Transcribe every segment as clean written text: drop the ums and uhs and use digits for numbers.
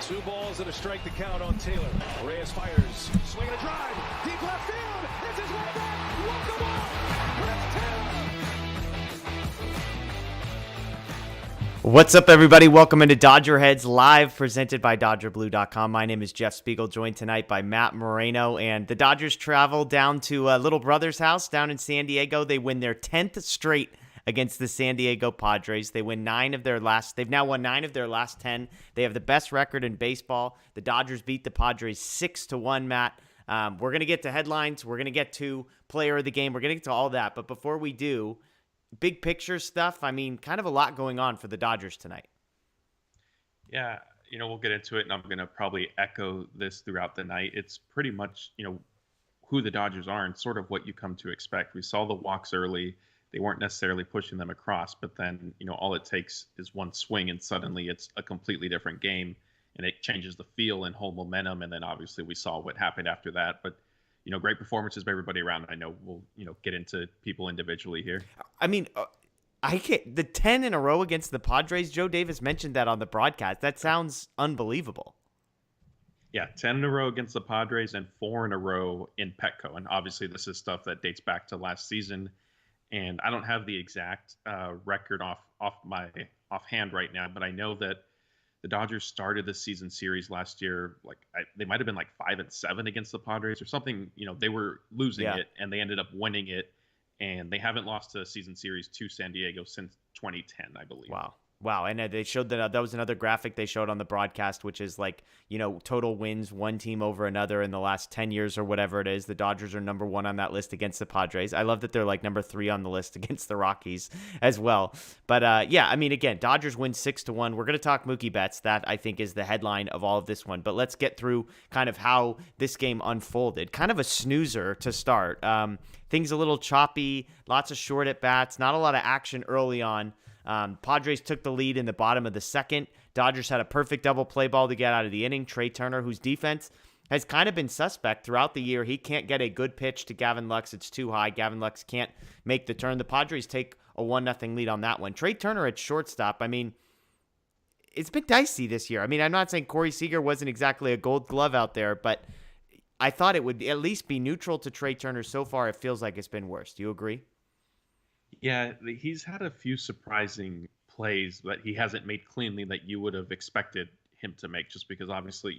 Two balls and a strike to count on Taylor. Reyes fires, swing and a drive, deep left field. It's his way back. Walk the ball. Chris Taylor. What's up, everybody? Welcome into DodgerHeads Live, presented by DodgerBlue.com. My name is Jeff Spiegel, joined tonight by Matt Moreno, and the Dodgers travel down to Little Brother's house down in San Diego. They win their 10th straight against the San Diego Padres. They've now won 9 of their last 10. They have the best record in baseball. The Dodgers beat the Padres 6-1, Matt. We're going to get to headlines. We're going to get to player of the game. We're going to get to all that. But before we do, big picture stuff, I mean, kind of a lot going on for the Dodgers tonight. Yeah, we'll get into it, and I'm going to probably echo this throughout the night. It's pretty much, who the Dodgers are and sort of what you come to expect. We saw the walks early. They weren't necessarily pushing them across, but then, all it takes is one swing and suddenly it's a completely different game and it changes the feel and whole momentum. And then obviously we saw what happened after that. But, great performances by everybody around. I know we'll, get into people individually here. I mean, the 10 in a row against the Padres, Joe Davis mentioned that on the broadcast. That sounds unbelievable. Yeah, 10 in a row against the Padres and 4 in a row in Petco. And obviously this is stuff that dates back to last season. And I don't have the exact record offhand right now, but I know that the Dodgers started the season series last year. They might have been 5-7 against the Padres or something. They were losing it and they ended up winning it. And they haven't lost a season series to San Diego since 2010, I believe. Wow. And they showed that was another graphic they showed on the broadcast, which is total wins, one team over another in the last 10 years or whatever it is. The Dodgers are number 1 on that list against the Padres. I love that they're number 3 on the list against the Rockies as well. But again, Dodgers win 6-1. We're going to talk Mookie Betts. That I think is the headline of all of this one. But let's get through kind of how this game unfolded. Kind of a snoozer to start. Things a little choppy, lots of short at bats, not a lot of action early on. Padres took the lead in the bottom of the second. Dodgers had a perfect double play ball to get out of the inning. Trey Turner, whose defense has kind of been suspect throughout the year. He can't get a good pitch to Gavin Lux. It's too high. Gavin Lux can't make the turn. The Padres take a 1-0 lead on that one. Trey Turner at shortstop, I mean, it's been dicey this year. I mean, I'm not saying Corey Seager wasn't exactly a gold glove out there, but I thought it would at least be neutral to Trey Turner. So far, it feels like it's been worse. Do you agree? Yeah, he's had a few surprising plays that he hasn't made cleanly that you would have expected him to make, just because obviously,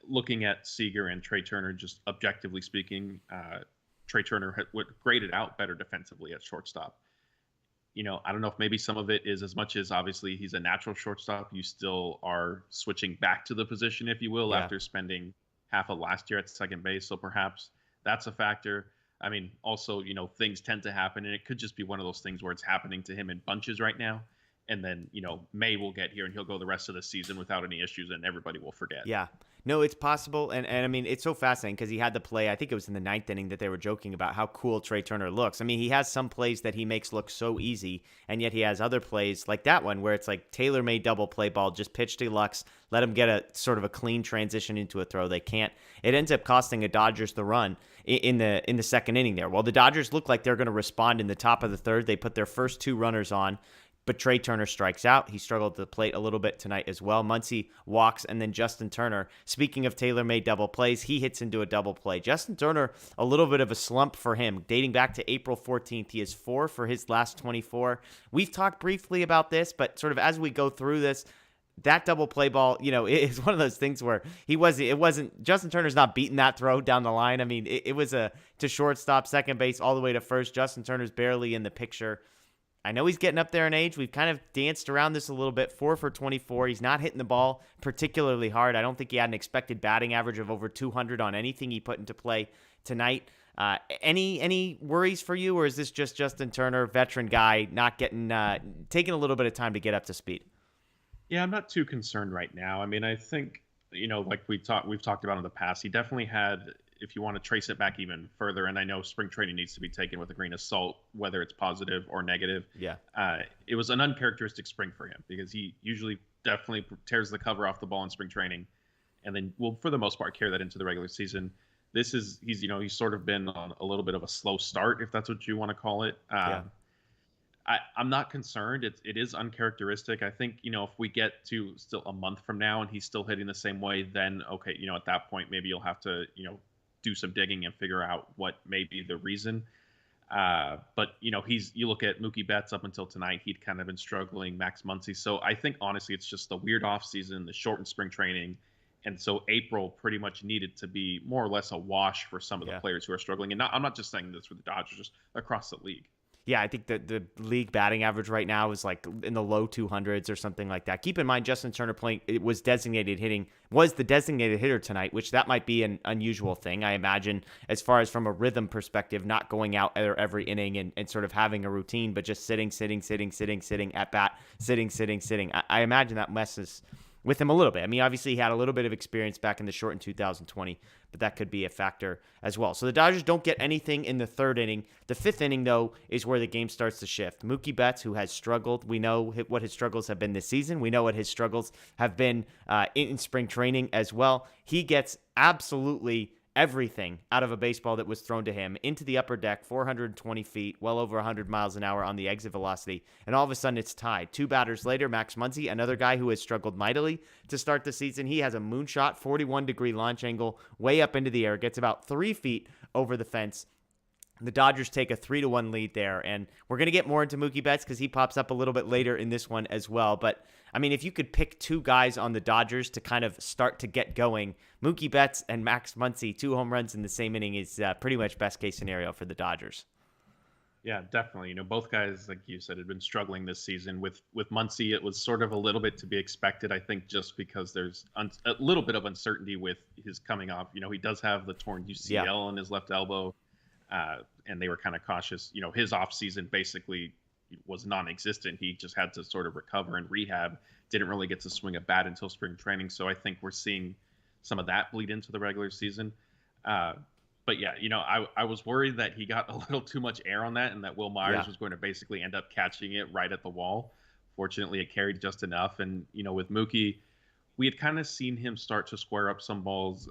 looking at Seager and Trey Turner, just objectively speaking, Trey Turner would graded out better defensively at shortstop. I don't know if maybe some of it is as much as obviously he's a natural shortstop. You still are switching back to the position, if you will, after spending half of last year at second base. So perhaps that's a factor. I mean, also, things tend to happen, and it could just be one of those things where it's happening to him in bunches right now. And then, May will get here and he'll go the rest of the season without any issues and everybody will forget. Yeah. No, it's possible. And I mean, it's so fascinating because he had the play, I think it was in the 9th inning, that they were joking about how cool Trey Turner looks. I mean, he has some plays that he makes look so easy, and yet he has other plays like that one where it's tailor-made double play ball, just pitch to Lux, let him get a sort of a clean transition into a throw. They can't. It ends up costing the Dodgers the run in the second inning there. Well, the Dodgers look like they're going to respond in the top of the third. They put their first 2 runners on, but Trey Turner strikes out. He struggled at the plate a little bit tonight as well. Muncy walks, and then Justin Turner, speaking of tailor-made double plays, he hits into a double play. Justin Turner, a little bit of a slump for him. Dating back to April 14th, he is 4 for his last 24. We've talked briefly about this, but sort of as we go through this, that double play ball, is one of those things where Justin Turner's not beating that throw down the line. I mean, it was to shortstop, second base, all the way to first. Justin Turner's barely in the picture. I know he's getting up there in age. We've kind of danced around this a little bit. 4 for 24. He's not hitting the ball particularly hard. I don't think he had an expected batting average of over 200 on anything he put into play tonight. Any worries for you, or is this just Justin Turner, veteran guy, not getting taking a little bit of time to get up to speed? Yeah, I'm not too concerned right now. I mean, I think, like we've talked about in the past, he definitely had, if you want to trace it back even further, and I know spring training needs to be taken with a grain of salt, whether it's positive or negative. Yeah. It was an uncharacteristic spring for him because he usually definitely tears the cover off the ball in spring training and then will, for the most part, carry that into the regular season. He's sort of been on a little bit of a slow start, if that's what you want to call it. I'm not concerned. It is uncharacteristic. I think, if we get to still a month from now and he's still hitting the same way, then okay, at that point maybe you'll have to, do some digging and figure out what may be the reason. But you look at Mookie Betts up until tonight, he'd kind of been struggling, Max Muncy. So I think honestly it's just the weird offseason, the shortened spring training. And so April pretty much needed to be more or less a wash for some of the players who are struggling. And I'm not just saying this for the Dodgers, just across the league. Yeah, I think the league batting average right now is like in the low 200s or something like that. Keep in mind, Justin Turner was the designated hitter tonight, which that might be an unusual thing. I imagine, as far as from a rhythm perspective, not going out there every inning and sort of having a routine, but just sitting at bat, sitting. I imagine that messes with him a little bit. I mean, obviously he had a little bit of experience back in the short in 2020, but that could be a factor as well. So the Dodgers don't get anything in the third inning. The fifth inning, though, is where the game starts to shift. Mookie Betts, who has struggled, we know what his struggles have been this season. We know what his struggles have been in spring training as well. He gets absolutely everything out of a baseball that was thrown to him into the upper deck, 420 feet, well over 100 miles an hour on the exit velocity, and all of a sudden it's tied. Two batters later, Max Muncy, another guy who has struggled mightily to start the season, he has a moonshot, 41-degree launch angle, way up into the air, gets about 3 feet over the fence. The Dodgers take a 3-1 lead there, and we're going to get more into Mookie Betts because he pops up a little bit later in this one as well. But, I mean, if you could pick two guys on the Dodgers to kind of start to get going, Mookie Betts and Max Muncy, 2 home runs in the same inning is pretty much best-case scenario for the Dodgers. Yeah, definitely. Both guys, like you said, had been struggling this season. With Muncy, it was sort of a little bit to be expected, I think, just because there's a little bit of uncertainty with his coming off. He does have the torn UCL in his left elbow. And they were kind of cautious. His offseason basically was non-existent. He just had to sort of recover and rehab. Didn't really get to swing a bat until spring training. So I think we're seeing some of that bleed into the regular season. But yeah, I was worried that he got a little too much air on that and that Will Myers was going to basically end up catching it right at the wall. Fortunately, it carried just enough. And, with Mookie, we had kind of seen him start to square up some balls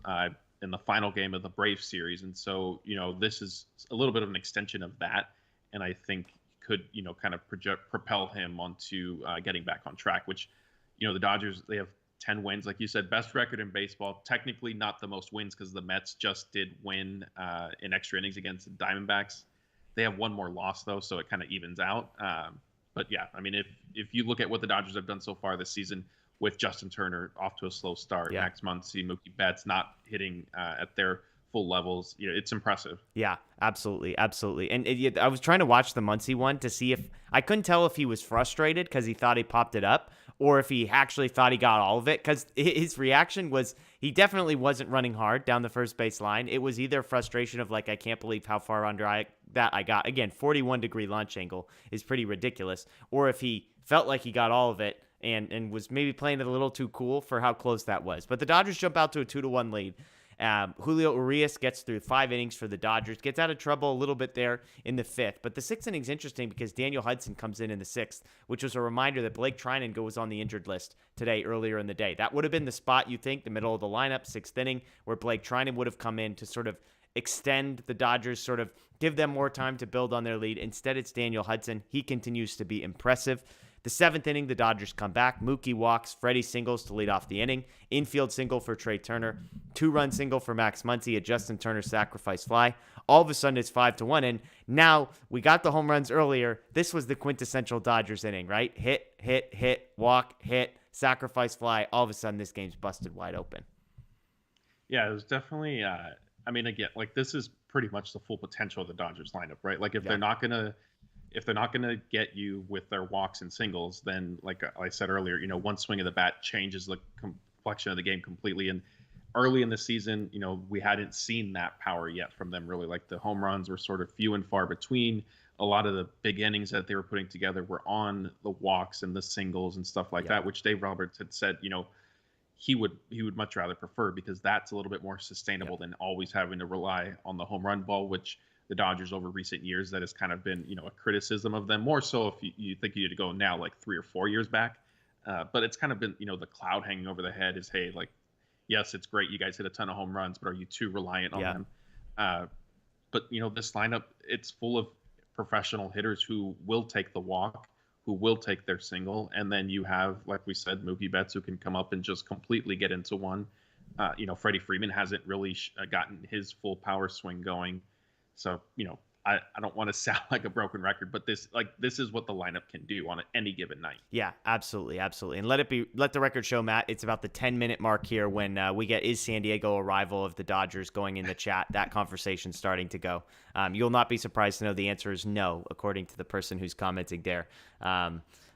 in the final game of the Braves series. And so, this is a little bit of an extension of that. And I think could, kind of propel him onto getting back on track, which, the Dodgers, they have 10 wins. Like you said, best record in baseball. Technically not the most wins because the Mets just did win in extra innings against the Diamondbacks. They have one more loss, though, so it kind of evens out. But yeah, I mean, if you look at what the Dodgers have done so far this season, with Justin Turner off to a slow start, Max Muncy, Mookie Betts not hitting at their full levels, it's impressive. Yeah, absolutely. And I was trying to watch the Muncy one to see if I couldn't tell if he was frustrated because he thought he popped it up or if he actually thought he got all of it, because his reaction was he definitely wasn't running hard down the first base line. It was either frustration of like, I can't believe how far under I got. Again, 41-degree launch angle is pretty ridiculous. Or if he felt like he got all of it and was maybe playing it a little too cool for how close that was. But the Dodgers jump out to a 2-1 lead. Julio Urias gets through 5 innings for the Dodgers, gets out of trouble a little bit there in the 5th. But the 6th inning's interesting because Daniel Hudson comes in the 6th, which was a reminder that Blake Trinan goes on the injured list today earlier in the day. That would have been the spot, you think, the middle of the lineup, 6th inning, where Blake Trinan would have come in to sort of extend the Dodgers, sort of give them more time to build on their lead. Instead, it's Daniel Hudson. He continues to be impressive. The 7th inning, the Dodgers come back. Mookie walks. Freddie singles to lead off the inning. Infield single for Trey Turner. 2-run single for Max Muncy. A Justin Turner sacrifice fly. All of a sudden, it's 5-1. And now we got the home runs earlier. This was the quintessential Dodgers inning, right? Hit, walk, hit, sacrifice fly. All of a sudden, this game's busted wide open. Yeah, it was definitely. I mean, again, like this is pretty much the full potential of the Dodgers lineup, right? Like if they're not gonna get you with their walks and singles, then like I said earlier, one swing of the bat changes the complexion of the game completely. And early in the season, we hadn't seen that power yet from them really. Like the home runs were sort of few and far between. A lot of the big innings that they were putting together were on the walks and the singles and stuff like that, which Dave Roberts had said, he would much rather prefer because that's a little bit more sustainable than always having to rely on the home run ball, which the Dodgers over recent years, that has kind of been, a criticism of them, more so if you think you need to go now like 3 or 4 years back. But it's kind of been, the cloud hanging over the head is, hey, like, yes, it's great. You guys hit a ton of home runs, but are you too reliant on them? But, this lineup, it's full of professional hitters who will take the walk, who will take their single, and then you have, like we said, Mookie Betts, who can come up and just completely get into one. Freddie Freeman hasn't really gotten his full power swing going, so I don't want to sound like a broken record, but this is what the lineup can do on any given night. Yeah, absolutely. And let the record show, Matt, it's about the 10-minute mark here when we get is San Diego a rival of the Dodgers going in the chat. That conversation's starting to go. You'll not be surprised to know the answer is no, according to the person who's commenting there.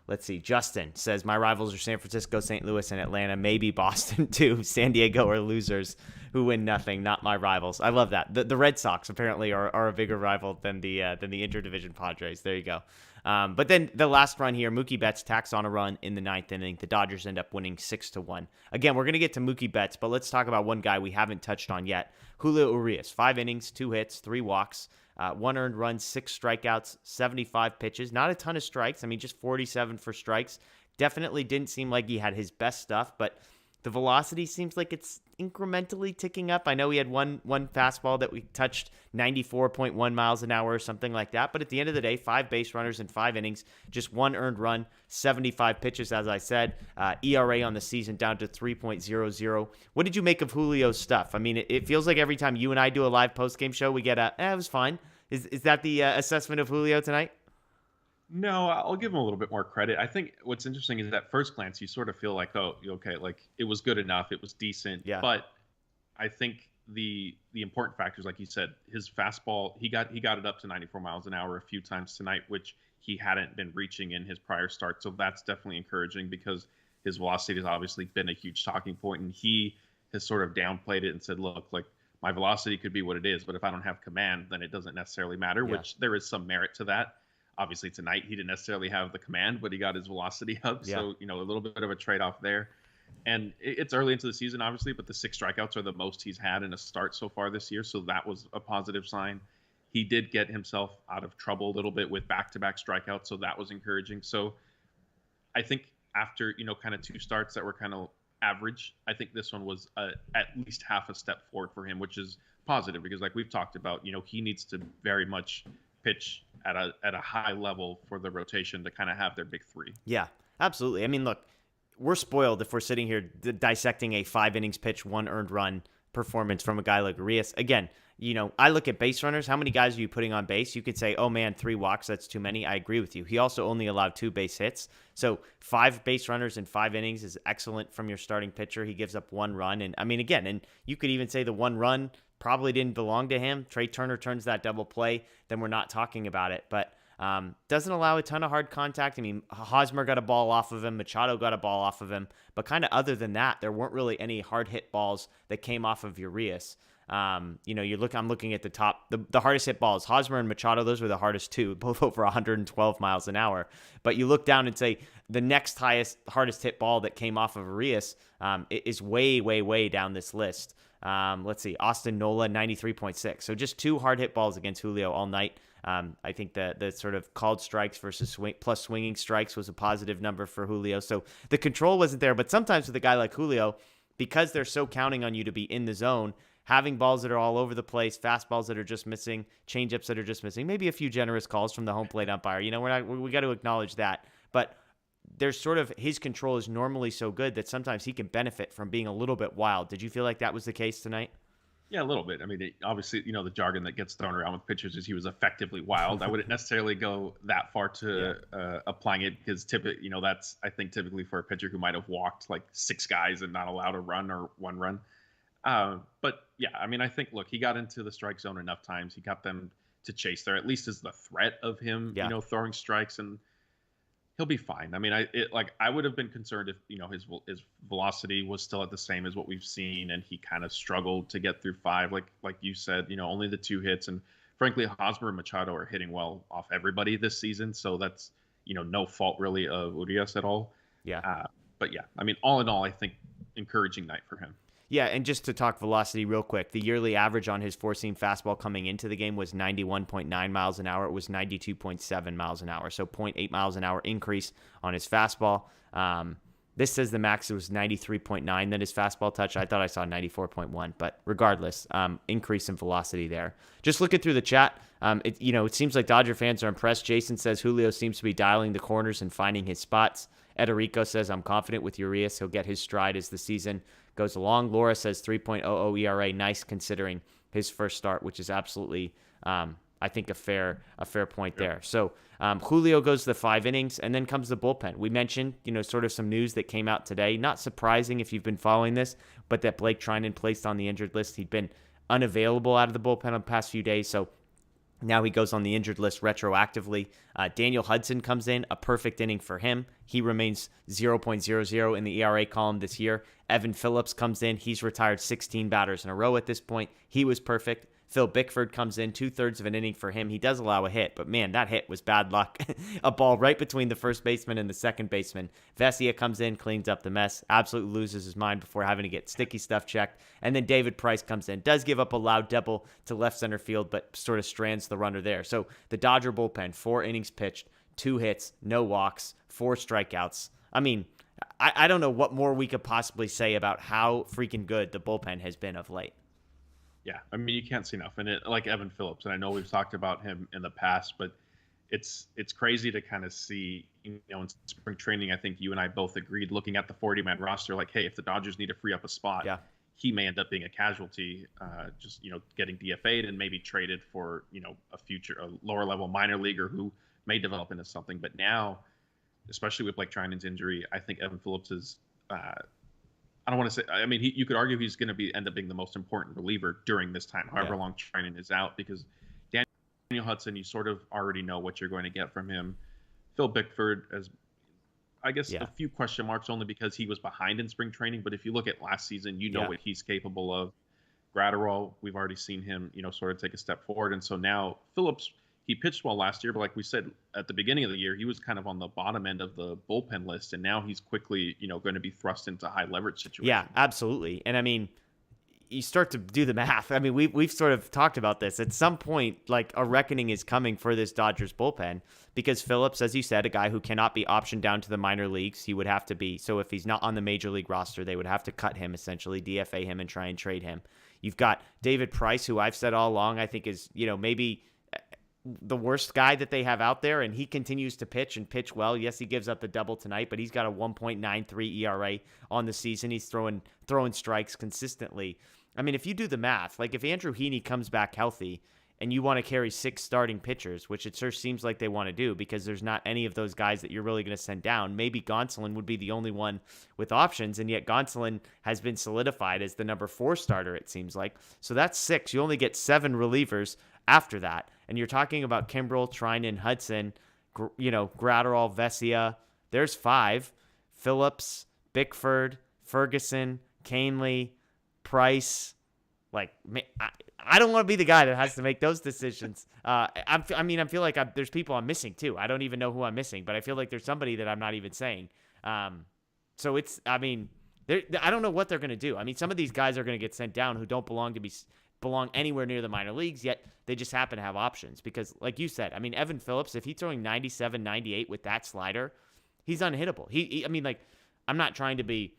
Let's see. Justin says, my rivals are San Francisco, St. Louis, and Atlanta, maybe Boston too. San Diego are losers who win nothing, not my rivals. I love that. The Red Sox apparently are a bigger rival than the interdivision Padres. There you go. But then the last run here, Mookie Betts tacks on a run in the ninth inning. The Dodgers end up winning 6-1. Again, we're going to get to Mookie Betts, but let's talk about one guy we haven't touched on yet. Julio Urias, 5 innings, 2 hits, 3 walks. 1 earned run, 6 strikeouts, 75 pitches. Not a ton of strikes. I mean, just 47 for strikes. Definitely didn't seem like he had his best stuff, but the velocity seems like it's incrementally ticking up. I know he had one fastball that we touched 94.1 miles an hour or something like that, but at the end of the day, 5 base runners in 5 innings, just 1 earned run, 75 pitches, as I said. ERA on the season down to 3.00. What did you make of Julio's stuff? I mean, it feels like every time you and I do a live postgame show, we get it was fine. Is that the assessment of Julio tonight? No, I'll give him a little bit more credit. I think what's interesting is at first glance, you sort of feel like, oh, okay, like it was good enough. It was decent. Yeah. But I think the important factors, like you said, his fastball, he got it up to 94 miles an hour a few times tonight, which he hadn't been reaching in his prior start. So that's definitely encouraging because his velocity has obviously been a huge talking point, and he has sort of downplayed it and said, look, like my velocity could be what it is, but if I don't have command, then it doesn't necessarily matter, which there is some merit to that. Obviously tonight he didn't necessarily have the command, but he got his velocity up. Yeah. So, a little bit of a trade-off there. And it's early into the season, obviously, but the 6 strikeouts are the most he's had in a start so far this year. So that was a positive sign. He did get himself out of trouble a little bit with back-to-back strikeouts. So that was encouraging. So I think after, kind of 2 starts that were kind of average, I think this one was at least half a step forward for him, which is positive because like we've talked about, he needs to very much pitch at a high level for the rotation to kind of have their big 3. Yeah, absolutely. I mean, look, we're spoiled if we're sitting here dissecting a 5 innings pitch, 1 earned run performance from a guy like Urias. Again, I look at base runners. How many guys are you putting on base? You could say, oh man, 3 walks, that's too many. I agree with you. He also only allowed 2 base hits. So 5 base runners in 5 innings is excellent from your starting pitcher. He gives up 1 run. And I mean, again, and you could even say the 1 run probably didn't belong to him. Trey Turner turns that double play, then we're not talking about it. But doesn't allow a ton of hard contact. I mean, Hosmer got a ball off of him. Machado got a ball off of him. But kind of other than that, there weren't really any hard hit balls that came off of Urias. I'm looking at the top, the hardest hit balls, Hosmer and Machado, those were the hardest 2, both over 112 miles an hour. But you look down and say the next hardest hit ball that came off of Urias is way, way, way down this list. Let's see, Austin Nola, 93.6. So just 2 hard hit balls against Julio all night. I think the sort of called strikes versus plus swinging strikes was a positive number for Julio. So the control wasn't there, but sometimes with a guy like Julio, because they're so counting on you to be in the zone, having balls that are all over the place, fastballs that are just missing, changeups that are just missing, maybe a few generous calls from the home plate umpire. We got to acknowledge that. But there's sort of his control is normally so good that sometimes he can benefit from being a little bit wild. Did you feel like that was the case tonight? Yeah, a little bit. I mean, obviously, the jargon that gets thrown around with pitchers is he was effectively wild. I wouldn't necessarily go that far to applying it because typically, that's, I think, typically for a pitcher who might have walked like 6 guys and not allowed a run or 1 run. But yeah, I mean, I think, look, he got into the strike zone enough times. He got them to chase there, at least as the threat of him, throwing strikes, and he'll be fine. I mean, I would have been concerned if, his velocity was still at the same as what we've seen, and he kind of struggled to get through 5, like you said, only the 2 hits. And frankly, Hosmer and Machado are hitting well off everybody this season. So that's, no fault really of Urias at all. Yeah. But yeah, I mean, all in all, I think encouraging night for him. Yeah, and just to talk velocity real quick, the yearly average on his 4-seam fastball coming into the game was 91.9 miles an hour. It was 92.7 miles an hour, so 0.8 miles an hour increase on his fastball. This says the max was 93.9 that his fastball touched. I thought I saw 94.1, but regardless, increase in velocity there. Just looking through the chat, it seems like Dodger fans are impressed. Jason says Julio seems to be dialing the corners and finding his spots. Ederico says, I'm confident with Urias. He'll get his stride as the season goes along. Laura says 3.00 ERA, nice considering his first start, which is absolutely, I think, a fair point there. So Julio goes the 5 innings, and then comes the bullpen. We mentioned, sort of some news that came out today. Not surprising if you've been following this, but that Blake Trinan placed on the injured list. He'd been unavailable out of the bullpen the past few days, so now he goes on the injured list retroactively. Daniel Hudson comes in, a perfect inning for him. He remains 0.00 in the ERA column this year. Evan Phillips comes in. He's retired 16 batters in a row at this point. He was perfect. Phil Bickford comes in, 2/3 of an inning for him. He does allow a hit, but man, that hit was bad luck. A ball right between the first baseman and the second baseman. Vesia comes in, cleans up the mess, absolutely loses his mind before having to get sticky stuff checked. And then David Price comes in, does give up a loud double to left center field, but sort of strands the runner there. So the Dodger bullpen, 4 innings pitched, 2 hits, no walks, 4 strikeouts. I mean, I don't know what more we could possibly say about how freaking good the bullpen has been of late. Yeah, I mean, you can't see enough. And like Evan Phillips, and I know we've talked about him in the past, but it's crazy to kind of see, in spring training, I think you and I both agreed, looking at the 40-man roster, like, hey, if the Dodgers need to free up a spot, he may end up being a casualty, just, getting DFA'd and maybe traded for, a lower level minor leaguer who may develop into something. But now, especially with Blake Trinan's injury, I think Evan Phillips is, I don't want to say, I mean, you could argue he's going to end up being the most important reliever during this time, however long Trinan is out, because Daniel Hudson, you sort of already know what you're going to get from him. Phil Bickford, as I guess a few question marks only because he was behind in spring training, but if you look at last season, what he's capable of. Gratterall, we've already seen him, sort of take a step forward. And so now Phillips, he pitched well last year, but like we said at the beginning of the year, he was kind of on the bottom end of the bullpen list, and now he's quickly, going to be thrust into high leverage situations. Yeah, absolutely. And I mean, you start to do the math. I mean, we've sort of talked about this. At some point, like, a reckoning is coming for this Dodgers bullpen, because Phillips, as you said, a guy who cannot be optioned down to the minor leagues. He would have to be. So if he's not on the major league roster, they would have to cut him, essentially, DFA him and try and trade him. You've got David Price, who I've said all along, I think is, maybe the worst guy that they have out there, and he continues to pitch and pitch well. Yes, he gives up the double tonight, but he's got a 1.93 ERA on the season. He's throwing strikes consistently. I mean, if you do the math, like if Andrew Heaney comes back healthy and you want to carry 6 starting pitchers, which it sure seems like they want to do because there's not any of those guys that you're really going to send down. Maybe Gonsolin would be the only one with options, and yet Gonsolin has been solidified as the number 4 starter, it seems like. So that's 6. You only get 7 relievers after that. And you're talking about Kimbrel, Trinan, Hudson, Gratterall, Vesia. There's 5. Phillips, Bickford, Ferguson, Canely, Price. Like, I don't want to be the guy that has to make those decisions. I feel like there's people I'm missing too. I don't even know who I'm missing, but I feel like there's somebody that I'm not even saying. So it's, I don't know what they're going to do. I mean, some of these guys are going to get sent down who don't belong anywhere near the minor leagues, yet they just happen to have options. Because, like you said, I mean, Evan Phillips, if he's throwing 97, 98 with that slider, he's unhittable. I'm not trying to be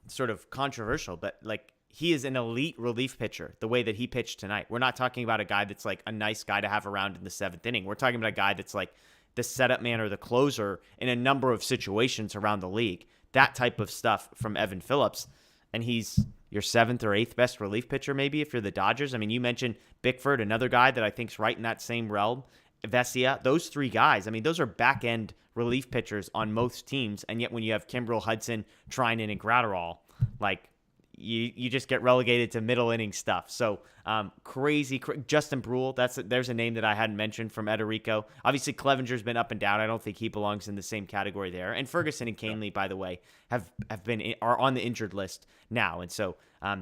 sort of controversial, but like, he is an elite relief pitcher the way that he pitched tonight. We're not talking about a guy that's like a nice guy to have around in the 7th inning. We're talking about a guy that's like the setup man or the closer in a number of situations around the league. That type of stuff from Evan Phillips. And he's your 7th or 8th best relief pitcher, maybe, if you're the Dodgers. I mean, you mentioned Bickford, another guy that I think is right in that same realm. Vesia, those 3 guys, I mean, those are back-end relief pitchers on most teams. And yet when you have Kimbrel, Hudson, Trinan, and Gratterall, like, you just get relegated to middle inning stuff. So crazy. Justin Brule, there's a name that I hadn't mentioned from Ederico. Obviously, Clevenger's been up and down. I don't think he belongs in the same category there. And Ferguson and Canely, by the way, are on the injured list now, and so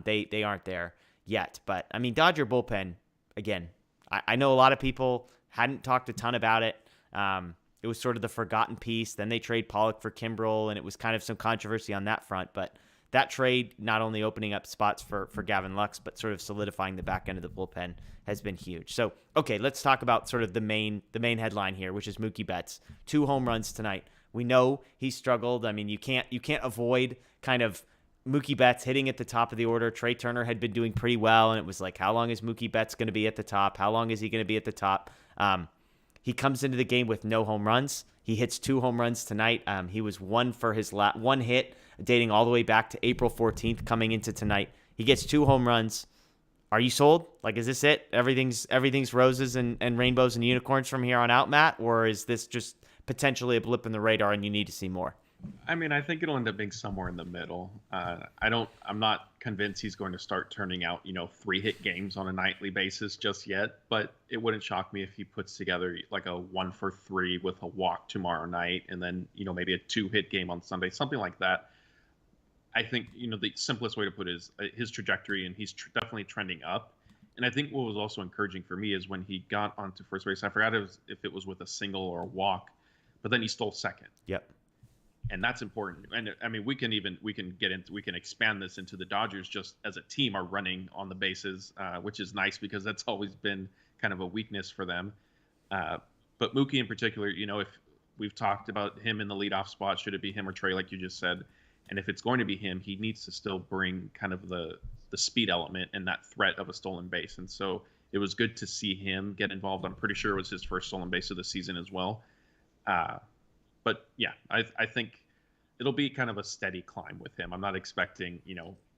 they aren't there yet. But I mean, Dodger bullpen again. I know a lot of people hadn't talked a ton about it. It was sort of the forgotten piece. Then they trade Pollock for Kimbrel, and it was kind of some controversy on that front, but that trade, not only opening up spots for Gavin Lux, but sort of solidifying the back end of the bullpen has been huge. So, okay, let's talk about sort of the main headline here, which is Mookie Betts. 2 home runs tonight, We know he struggled. I mean, you can't avoid kind of Mookie Betts hitting at the top of the order. Trey Turner had been doing pretty well, and it was like, how long is Mookie Betts going to be at the top? How long is he going to be at the top? He comes into the game with no home runs. He hits 2 home runs tonight. He was one for his one hit, dating all the way back to April 14th, coming into tonight. He gets 2 home runs. Are you sold? Like, is this it? Everything's roses and rainbows and unicorns from here on out, Matt? Or is this just potentially a blip in the radar and you need to see more? I mean, I think it'll end up being somewhere in the middle. I'm not convinced he's going to start turning out, 3-hit games on a nightly basis just yet, but it wouldn't shock me if he puts together like a 1-for-3 with a walk tomorrow night and then, maybe a 2-hit game on Sunday, something like that. I think, the simplest way to put it is his trajectory, and he's definitely trending up. And I think what was also encouraging for me is when he got onto first base, I forgot if it was with a single or a walk, but then he stole second. Yep. And that's important. And I mean, we can expand this into the Dodgers just as a team are running on the bases, which is nice because that's always been kind of a weakness for them. But Mookie in particular, if we've talked about him in the leadoff spot, should it be him or Trey, like you just said? And if it's going to be him, he needs to still bring kind of the speed element and that threat of a stolen base. And so it was good to see him get involved. I'm pretty sure it was his first stolen base of the season as well. But yeah, I think it'll be kind of a steady climb with him. I'm not expecting,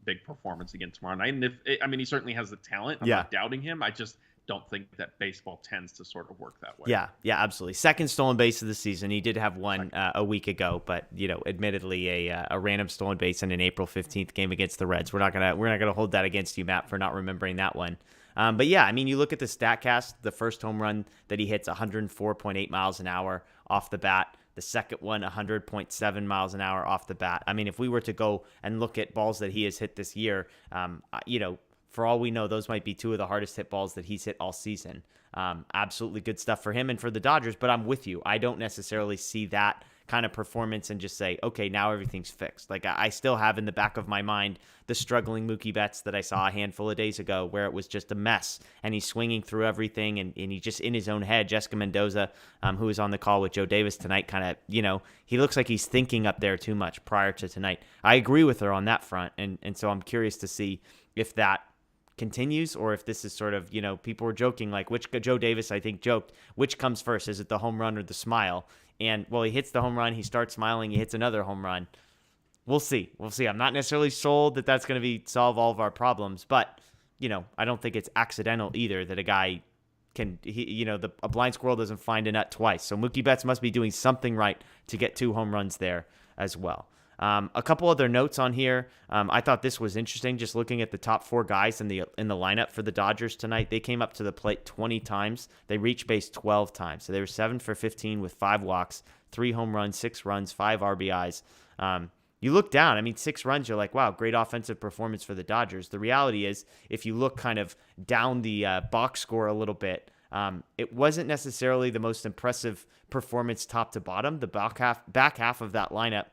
big performance again tomorrow night. And he certainly has the talent. I'm not doubting him. I just don't think that baseball tends to sort of work that way. Yeah, absolutely. Second stolen base of the season. He did have one a week ago, but admittedly a random stolen base in an April 15th game against the Reds. We're not gonna hold that against you, Matt, for not remembering that one. But yeah, I mean, you look at the StatCast. The first home run that he hits 104.8 miles an hour off the bat. The second one, 100.7 miles an hour off the bat. I mean, if we were to go and look at balls that he has hit this year, for all we know, those might be 2 of the hardest hit balls that he's hit all season. Absolutely good stuff for him and for the Dodgers, but I'm with you. I don't necessarily see that kind of performance and just say, okay, now everything's fixed. Like, I still have in the back of my mind the struggling Mookie Betts that I saw a handful of days ago where it was just a mess and he's swinging through everything and he just in his own head. Jessica Mendoza, who was on the call with Joe Davis tonight, kind of, he looks like he's thinking up there too much prior to tonight. I agree with her on that front. And so I'm curious to see if that continues or if this is sort of, people were joking, like Joe Davis, I think, joked, which comes first? Is it the home run or the smile? And, well, he hits the home run, he starts smiling, he hits another home run. We'll see. I'm not necessarily sold that that's going to solve all of our problems, but, I don't think it's accidental either that a guy can, a blind squirrel doesn't find a nut twice. So Mookie Betts must be doing something right to get 2 home runs there as well. A couple other notes on here. I thought this was interesting, just looking at the top 4 guys in the lineup for the Dodgers tonight. They came up to the plate 20 times. They reached base 12 times. So they were 7 for 15 with 5 walks, 3 home runs, 6 runs, 5 RBIs. You look down, 6 runs, you're like, wow, great offensive performance for the Dodgers. The reality is, if you look kind of down the box score a little bit, it wasn't necessarily the most impressive performance top to bottom. The back half of that lineup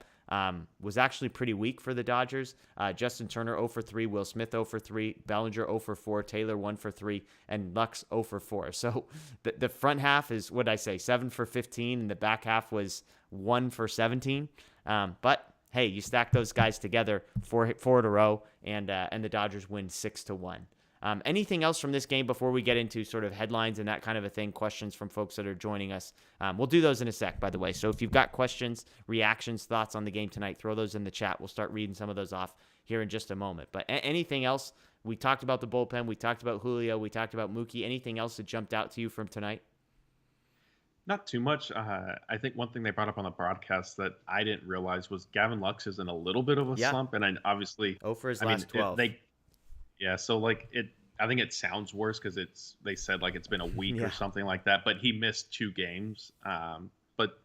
was actually pretty weak for the Dodgers. Justin Turner 0 for 3, Will Smith 0 for 3, Bellinger 0 for 4, Taylor 1 for 3, and Lux 0 for 4. So the front half is, what did I say, 7 for 15, and the back half was 1 for 17. But hey, you stack those guys together, four in a row, and the Dodgers win 6-1. Anything else from this game before we get into sort of headlines and that kind of a thing, questions from folks that are joining us? We'll do those in a sec, by the way. So if you've got questions, reactions, thoughts on the game tonight, throw those in the chat. We'll start reading some of those off here in just a moment. But anything else? We talked about the bullpen. We talked about Julio. We talked about Mookie. Anything else that jumped out to you from tonight? Not too much. I think one thing they brought up on the broadcast that I didn't realize was Gavin Lux is in a little bit of a slump. And obviously... for his last 12. Yeah, so like I think it sounds worse because they said like it's been a week or something like that, but he missed 2 games. But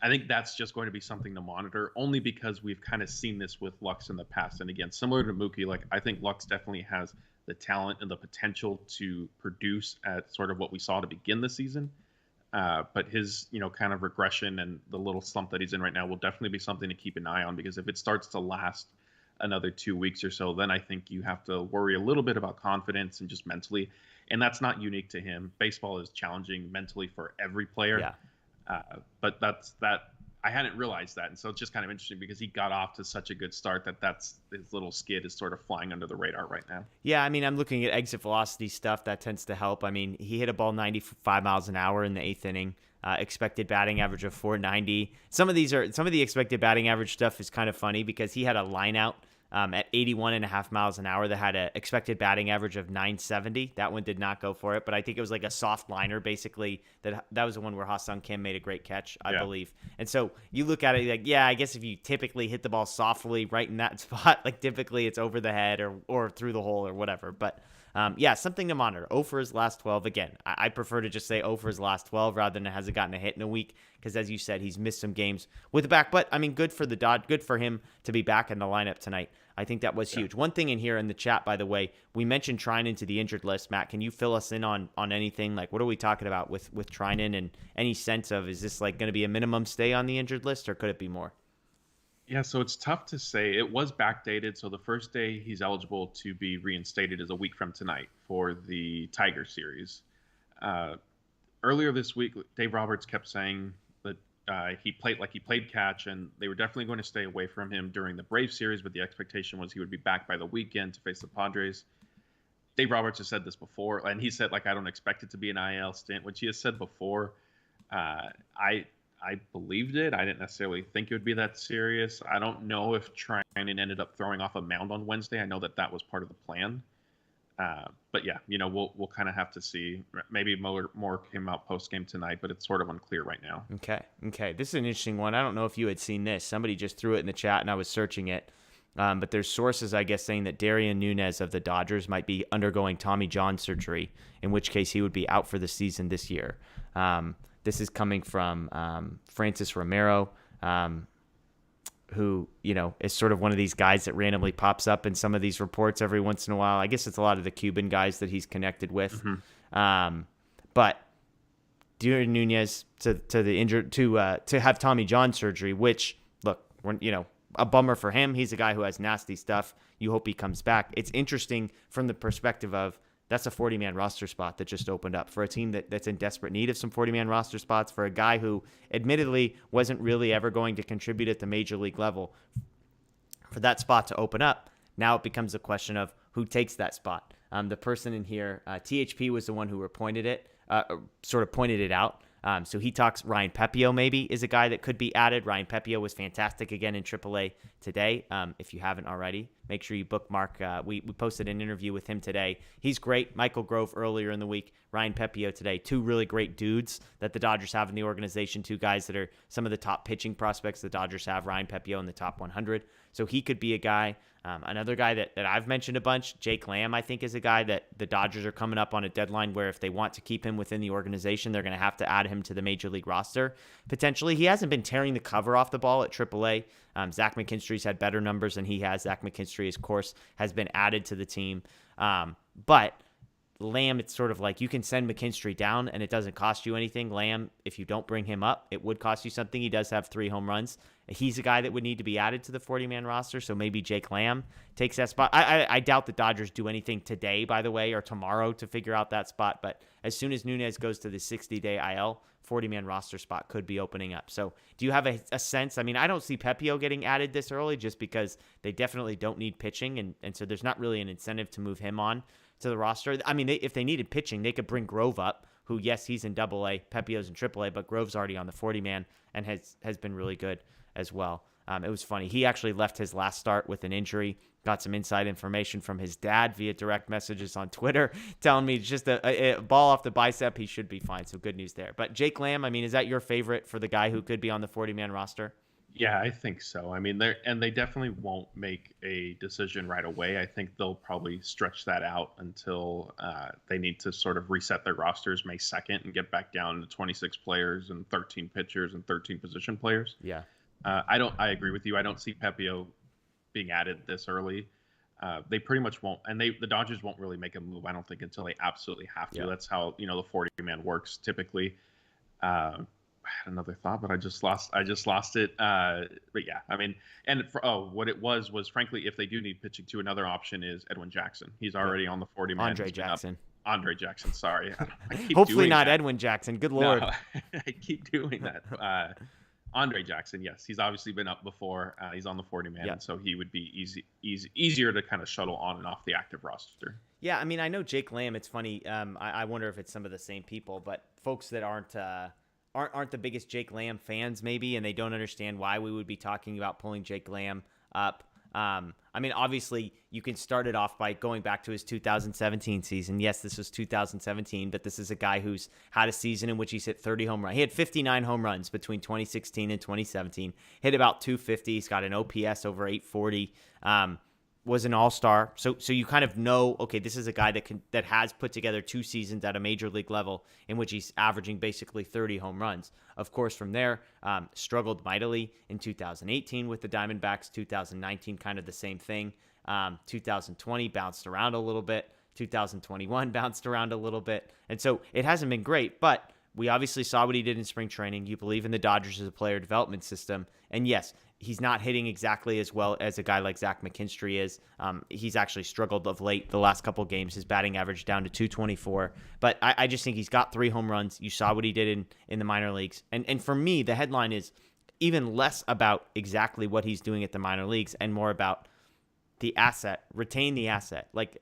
I think that's just going to be something to monitor, only because we've kind of seen this with Lux in the past. And again, similar to Mookie, like I think Lux definitely has the talent and the potential to produce at sort of what we saw to begin the season. But his, kind of regression and the little slump that he's in right now will definitely be something to keep an eye on, because if it starts to last another 2 weeks or so, then I think you have to worry a little bit about confidence and just mentally. And that's not unique to him. Baseball is challenging mentally for every player. Yeah. But I hadn't realized that, and so it's just kind of interesting because he got off to such a good start that's his little skid is sort of flying under the radar right now. Yeah, I mean, I'm looking at exit velocity stuff. That tends to help. I mean, he hit a ball 95 miles an hour in the 8th inning. Expected batting average of 490. Some of the expected batting average stuff is kind of funny because he had a line out at 81.5 miles an hour that had an expected batting average of 970. That one did not go for it, but I think it was like a soft liner, basically. That was the one where Ha-Seong Kim made a great catch, I believe. And so you look at it like, yeah, I guess if you typically hit the ball softly right in that spot, like typically it's over the head or through the hole or whatever. But yeah, something to monitor. 0 for his last 12. Again, I prefer to just say 0 for his last 12 rather than hasn't gotten a hit in a week because, as you said, he's missed some games with the back. But, I mean, good for him to be back in the lineup tonight. I think that was huge. One thing in here in the chat, by the way, we mentioned Treinen to the injured list. Matt, can you fill us in on anything? Like, what are we talking about with Treinen and any sense of, is this like going to be a minimum stay on the injured list or could it be more? Yeah, so it's tough to say. It was backdated, so the first day he's eligible to be reinstated is a week from tonight for the Tiger series. Earlier this week, Dave Roberts kept saying that he played catch, and they were definitely going to stay away from him during the Braves series, but the expectation was he would be back by the weekend to face the Padres. Dave Roberts has said this before, and he said, like, I don't expect it to be an IL stint, which he has said before. I believed it. I didn't necessarily think it would be that serious. I don't know if Treinen ended up throwing off a mound on Wednesday. I know that was part of the plan. But yeah, we'll kind of have to see. Maybe more came out post game tonight, but it's sort of unclear right now. Okay. This is an interesting one. I don't know if you had seen this. Somebody just threw it in the chat, and I was searching it. But there's sources, I guess, saying that Darian Nunez of the Dodgers might be undergoing Tommy John surgery, in which case he would be out for the season this year. This is coming from Francis Romero, who, is sort of one of these guys that randomly pops up in some of these reports every once in a while. I guess it's a lot of the Cuban guys that he's connected with. Mm-hmm. But Darian Nunez to the injured to have Tommy John surgery, which, look, a bummer for him. He's a guy who has nasty stuff. You hope he comes back. It's interesting from the perspective of, that's a 40-man roster spot that just opened up for a team that's in desperate need of some 40-man roster spots, for a guy who admittedly wasn't really ever going to contribute at the major league level. For that spot to open up, now it becomes a question of who takes that spot. The person in here, THP was the one who pointed it out. So he talks Ryan Pepio maybe is a guy that could be added. Ryan Pepio was fantastic again in AAA today. If you haven't already, make sure you bookmark. We posted an interview with him today. He's great. Michael Grove earlier in the week. Ryan Pepio today. Two really great dudes that the Dodgers have in the organization. Two guys that are some of the top pitching prospects the Dodgers have. Ryan Pepio in the top 100. So he could be a guy. Another guy that I've mentioned a bunch, Jake Lamb, I think is a guy that the Dodgers are coming up on a deadline where if they want to keep him within the organization, they're going to have to add him to the major league roster. Potentially, he hasn't been tearing the cover off the ball at AAA. Zach McKinstry's had better numbers than he has. Zach McKinstry, of course, has been added to the team. But Lamb, it's sort of like you can send McKinstry down and it doesn't cost you anything. Lamb, if you don't bring him up, it would cost you something. He does have 3 home runs. He's a guy that would need to be added to the 40-man roster, so maybe Jake Lamb takes that spot. I doubt the Dodgers do anything today, by the way, or tomorrow to figure out that spot, but as soon as Nunez goes to the 60-day IL, 40-man roster spot could be opening up. So do you have a sense? I mean, I don't see Pepio getting added this early just because they definitely don't need pitching, and so there's not really an incentive to move him on to the roster. I mean, if they needed pitching, they could bring Grove up, who, yes, he's in AA, Pepio's in AAA, but Grove's already on the 40-man and has been really good as well. It was funny. He actually left his last start with an injury. Got some inside information from his dad via direct messages on Twitter telling me just a ball off the bicep, he should be fine. So good news there. But Jake Lamb, I mean, is that your favorite for the guy who could be on the 40-man roster? Yeah, I think so. I mean, they definitely won't make a decision right away. I think they'll probably stretch that out until they need to sort of reset their rosters May 2nd and get back down to 26 players and 13 pitchers and 13 position players. Yeah. I agree with you. I don't see Pepio being added this early. They pretty much won't, and the Dodgers won't really make a move, I don't think, until they absolutely have to. Yeah. That's how the 40-man works typically. I had another thought, but I just lost it. But yeah, I mean, and what it was frankly, if they do need pitching too, another option is Edwin Jackson. He's already on the 40-man. Andre Jackson. Sorry. I keep Hopefully doing not that. Edwin Jackson. Good Lord. No, I keep doing that. Andre Jackson, yes, he's obviously been up before. He's on the 40-man, Yeah. and so he would be easier to kind of shuttle on and off the active roster. Yeah, I mean, I know Jake Lamb. It's funny. I wonder if it's some of the same people, but folks that aren't the biggest Jake Lamb fans, maybe, and they don't understand why we would be talking about pulling Jake Lamb up. I mean, obviously, you can start it off by going back to his 2017 season. Yes, this was 2017, but this is a guy who's had a season in which he's hit 30 home runs. He had 59 home runs between 2016 and 2017. Hit about 250. He's got an OPS over 840. Was an all-star. So you kind of know, okay, this is a guy that has put together 2 seasons at a major league level in which he's averaging basically 30 home runs. Of course, from there, struggled mightily in 2018 with the Diamondbacks, 2019 kind of the same thing. 2020 bounced around a little bit. 2021 bounced around a little bit. And so it hasn't been great, but we obviously saw what he did in spring training. You believe in the Dodgers as a player development system. And yes, he's not hitting exactly as well as a guy like Zach McKinstry is. He's actually struggled of late the last couple games. His batting average down to 224. But I just think he's got 3 home runs. You saw what he did in the minor leagues. And for me, the headline is even less about exactly what he's doing at the minor leagues and more about the asset. Retain the asset. Like,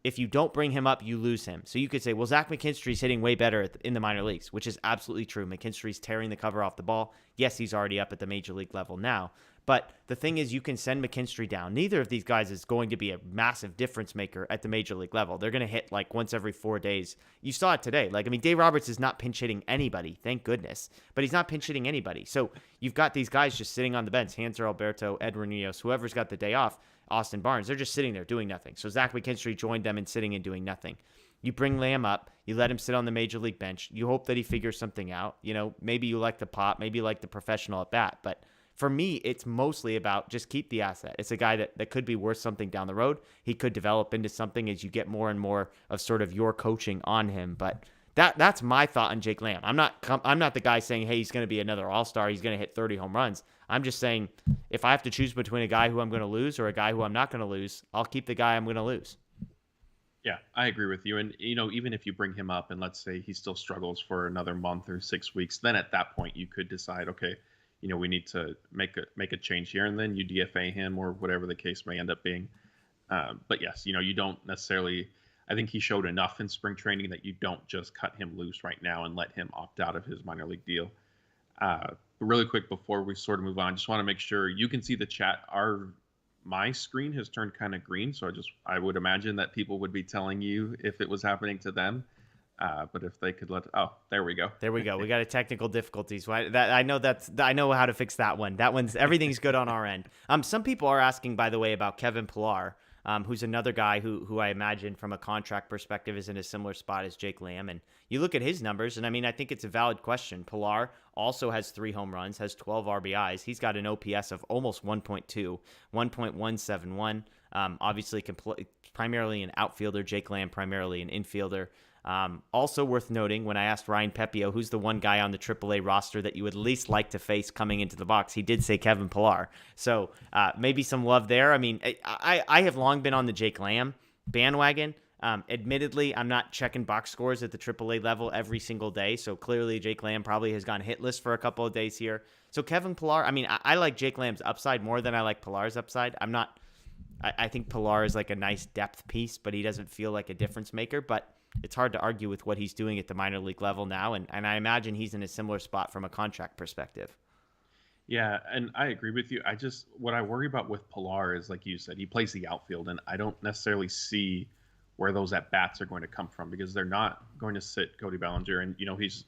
if you don't bring him up, you lose him. So you could say, well, Zach McKinstry's hitting way better in the minor leagues, which is absolutely true. McKinstry's tearing the cover off the ball. Yes, he's already up at the major league level now. But the thing is, you can send McKinstry down. Neither of these guys is going to be a massive difference maker at the major league level. They're going to hit like once every 4 days. You saw it today. Like, I mean, Dave Roberts is not pinch hitting anybody, thank goodness. But he's not pinch hitting anybody. So you've got these guys just sitting on the bench, Hanser Alberto, Edwin Rios, whoever's got the day off, Austin Barnes. They're just sitting there doing nothing. So Zach McKinstry joined them in sitting and doing nothing. You bring Lamb up. You let him sit on the major league bench. You hope that he figures something out. You know, maybe you like the pop. Maybe you like the professional at bat. But for me, it's mostly about just keep the asset. It's a guy that could be worth something down the road. He could develop into something as you get more and more of sort of your coaching on him. But that's my thought on Jake Lamb. I'm not the guy saying, hey, he's going to be another all-star. He's going to hit 30 home runs. I'm just saying if I have to choose between a guy who I'm going to lose or a guy who I'm not going to lose, I'll keep the guy I'm going to lose. Yeah, I agree with you. And, you know, even if you bring him up and let's say he still struggles for another month or 6 weeks, then at that point you could decide, okay, you know, we need to make a change here, and then you DFA him or whatever the case may end up being. But yes, you know, you don't necessarily. I think he showed enough in spring training that you don't just cut him loose right now and let him opt out of his minor league deal. But really quick before we sort of move on, just want to make sure you can see the chat. My screen has turned kind of green, so I would imagine that people would be telling you if it was happening to them. But if they could there we go. There we go. We got a technical difficulties. I know how to fix that one. Everything's good on our end. Some people are asking, by the way, about Kevin Pillar, who's another guy who I imagine from a contract perspective is in a similar spot as Jake Lamb. And you look at his numbers, and I mean, I think it's a valid question. Pillar also has 3 home runs, has 12 RBIs. He's got an OPS of almost 1.2, 1.171. Obviously, primarily an outfielder. Jake Lamb primarily an infielder. Also worth noting, when I asked Ryan Pepio, who's the one guy on the AAA roster that you would least like to face coming into the box, he did say Kevin Pillar. So maybe some love there. I mean, I have long been on the Jake Lamb bandwagon. Admittedly, I'm not checking box scores at the AAA level every single day. So clearly Jake Lamb probably has gone hitless for a couple of days here. So Kevin Pillar, I mean, I like Jake Lamb's upside more than I like Pillar's upside. I think Pillar is like a nice depth piece, but he doesn't feel like a difference maker. But it's hard to argue with what he's doing at the minor league level now, and I imagine he's in a similar spot from a contract perspective. Yeah, and I agree with you. What I worry about with Pillar is, like you said, he plays the outfield, and I don't necessarily see where those at-bats are going to come from because they're not going to sit Cody Bellinger, and, you know, he's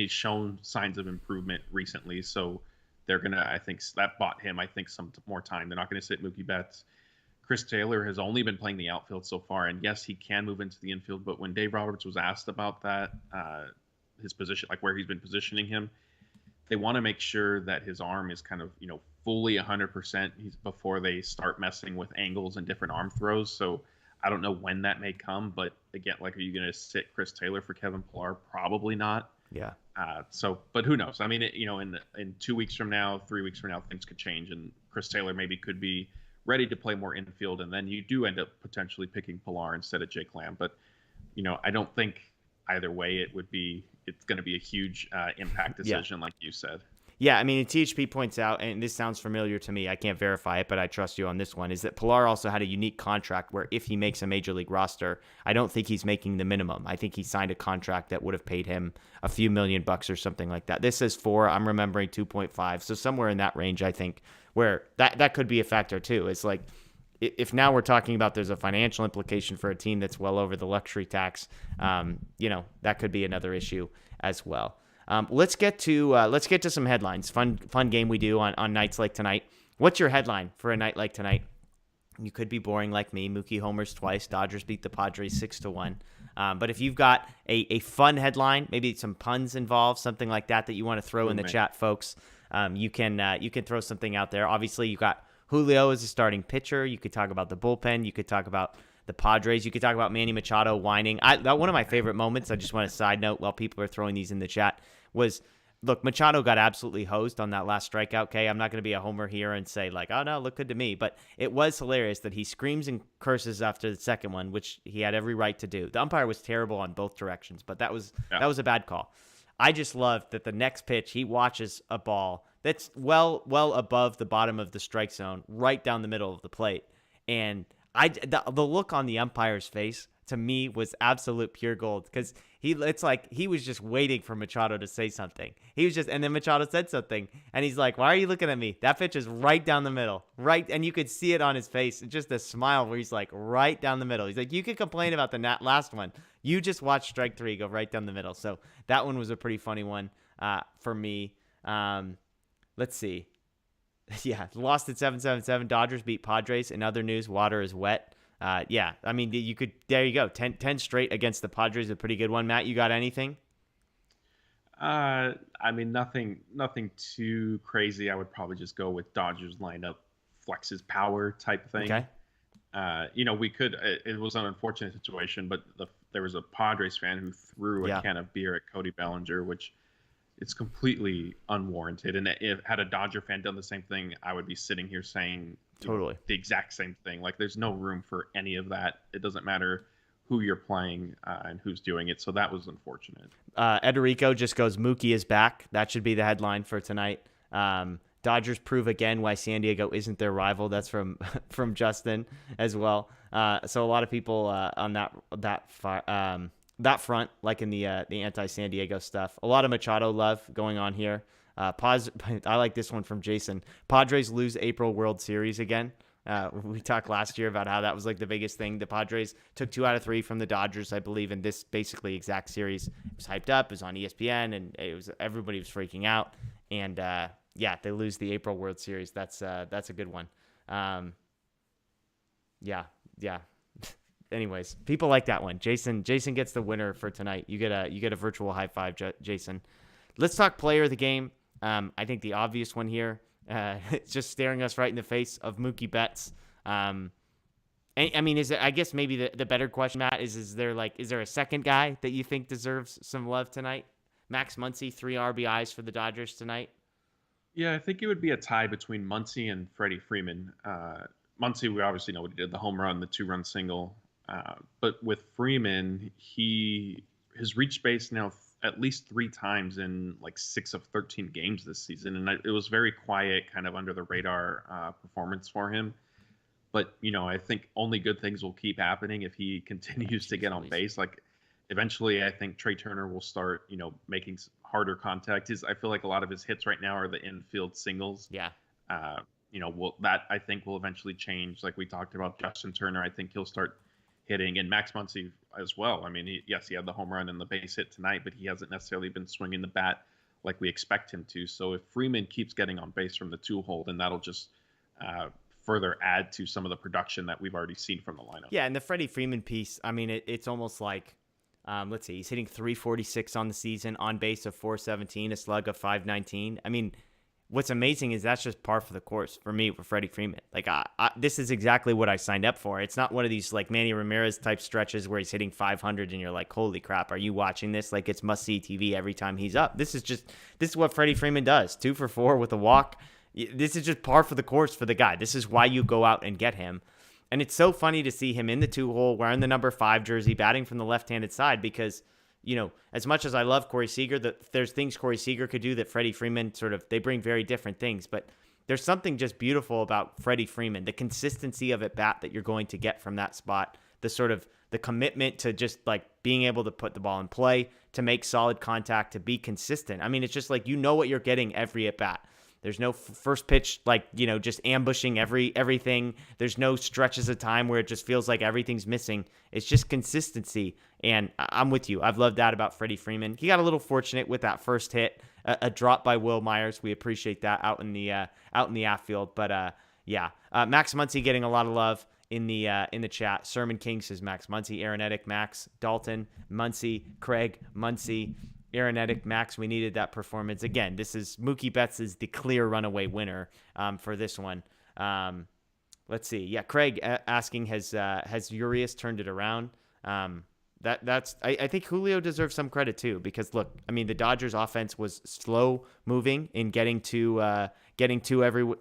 shown signs of improvement recently, so they're going to, I think, that bought him, some more time. They're not going to sit Mookie Betts. Chris Taylor has only been playing the outfield so far, and yes, he can move into the infield, but when Dave Roberts was asked about that, his position, like where he's been positioning him, they want to make sure that his arm is kind of, you know, fully 100% before they start messing with angles and different arm throws. So I don't know when that may come, but again, like, are you going to sit Chris Taylor for Kevin Pillar? Probably not. Yeah. But who knows? I mean, in 2 weeks from now, 3 weeks from now, things could change, and Chris Taylor maybe could be ready to play more infield, and then you do end up potentially picking Pillar instead of Jake Lamb. But, you know, I don't think either way, it's going to be a huge impact decision, like you said. Yeah, I mean, THP points out, and this sounds familiar to me, I can't verify it, but I trust you on this one, is that Pilar also had a unique contract where if he makes a major league roster, I don't think he's making the minimum. I think he signed a contract that would have paid him a few $million or something like that. This is 4, I'm remembering 2.5, so somewhere in that range, I think, where that could be a factor too. It's like, if now we're talking about there's a financial implication for a team that's well over the luxury tax, that could be another issue as well. Let's get to some headlines. Fun game we do on nights like tonight. What's your headline for a night like tonight? You could be boring like me. Mookie homers twice. Dodgers beat the Padres 6-1. But if you've got a fun headline, maybe some puns involved, something like that you want to throw in the chat, folks, you can throw something out there. Obviously, you got Julio as a starting pitcher. You could talk about the bullpen. You could talk about the Padres. You could talk about Manny Machado whining. One of my favorite moments, I just want to side note while people are throwing these in the chat, was, look, Machado got absolutely hosed on that last strikeout. Okay, I'm not going to be a homer here and say like, oh no, looked good to me. But it was hilarious that he screams and curses after the second one, which he had every right to do. The umpire was terrible on both directions, but that was a bad call. I just love that the next pitch he watches a ball that's well above the bottom of the strike zone, right down the middle of the plate, and the look on the umpire's face to me was absolute pure gold, because it's like he was just waiting for Machado to say something. And then Machado said something, and he's like, "Why are you looking at me? That pitch is right down the middle, right." And you could see it on his face, just a smile where he's like, right down the middle. He's like, "You could complain about the last one. You just watch strike 3 go right down the middle." So that one was a pretty funny one for me. Let's see. Yeah, lost at 7-7-7. Dodgers beat Padres. In other news, water is wet. I mean, there you go. 10 straight against the Padres, a pretty good one. Matt, you got anything? I mean, nothing too crazy. I would probably just go with Dodgers lineup, flexes power type thing. Okay. It was an unfortunate situation, but there was a Padres fan who threw a can of beer at Cody Bellinger, which it's completely unwarranted. And had a Dodger fan done the same thing, I would be sitting here saying totally the exact same thing. Like, there's no room for any of that. It doesn't matter who you're playing and who's doing it. So that was unfortunate. Ederico just goes, Mookie is back. That should be the headline for tonight. Dodgers prove again why San Diego isn't their rival. That's from Justin as well. So a lot of people on that front, like in the anti-San Diego stuff. A lot of Machado love going on here. I like this one from Jason. Padres lose April World Series again. We talked last year about how that was like the biggest thing. The Padres took 2 out of 3 from the Dodgers, I believe, in this basically exact series. It was hyped up. It was on ESPN, and everybody was freaking out. And they lose the April World Series. That's a good one. Yeah. Anyways, people like that one. Jason gets the winner for tonight. You get a virtual high five, Jason. Let's talk player of the game. I think the obvious one here, it's just staring us right in the face, of Mookie Betts. I mean, I guess maybe the better question, Matt, is there a second guy that you think deserves some love tonight? Max Muncy, 3 RBIs for the Dodgers tonight. Yeah, I think it would be a tie between Muncy and Freddie Freeman. Muncy, we obviously know what he did, the home run, the 2-run single. But with Freeman, he has reached base now at least 3 times in like 6 of 13 games this season. And it was very quiet, kind of under the radar performance for him. But, I think only good things will keep happening if he continues to get on base. Like, eventually, I think Trey Turner will start, making harder contact. I feel like a lot of his hits right now are the infield singles. Yeah. That I think will eventually change. Like we talked about Justin Turner, I think he'll start hitting, and Max Muncy as well. I mean, he had the home run and the base hit tonight, but he hasn't necessarily been swinging the bat like we expect him to. So if Freeman keeps getting on base from the 2-hole, then that'll just further add to some of the production that we've already seen from the lineup. Yeah, and the Freddie Freeman piece, I mean, it's almost like, let's see, he's hitting 346 on the season, on base of 417, a slug of 519. I mean, what's amazing is that's just par for the course for me with Freddie Freeman. Like, this is exactly what I signed up for. It's not one of these like Manny Ramirez type stretches where he's hitting 500 and you're like, holy crap, are you watching this? Like, it's must-see TV every time he's up. This is what Freddie Freeman does. 2 for 4 with a walk. This is just par for the course for the guy. This is why you go out and get him. And it's so funny to see him in the 2-hole, wearing the number 5 jersey, batting from the left-handed side, because as much as I love Corey Seager, there's things Corey Seager could do that Freddie Freeman they bring very different things. But there's something just beautiful about Freddie Freeman, the consistency of at bat that you're going to get from that spot, the commitment to just like being able to put the ball in play, to make solid contact, to be consistent. I mean, it's just like, what you're getting every at bat. There's no first pitch, just ambushing everything. There's no stretches of time where it just feels like everything's missing. It's just consistency. And I'm with you. I've loved that about Freddie Freeman. He got a little fortunate with that first hit, a drop by Will Myers. We appreciate that out in the outfield. But Max Muncy getting a lot of love in the chat. Sermon King says Max Muncy, Aronetic, Max, Dalton, Muncy, Craig, Muncy, Aronetic, Max. We needed that performance. Again, this is Mookie Betts is the clear runaway winner for this one. Let's see. Yeah, Craig asking, has Urias turned it around? I think Julio deserves some credit too, because look, I mean, the Dodgers offense was slow moving in getting to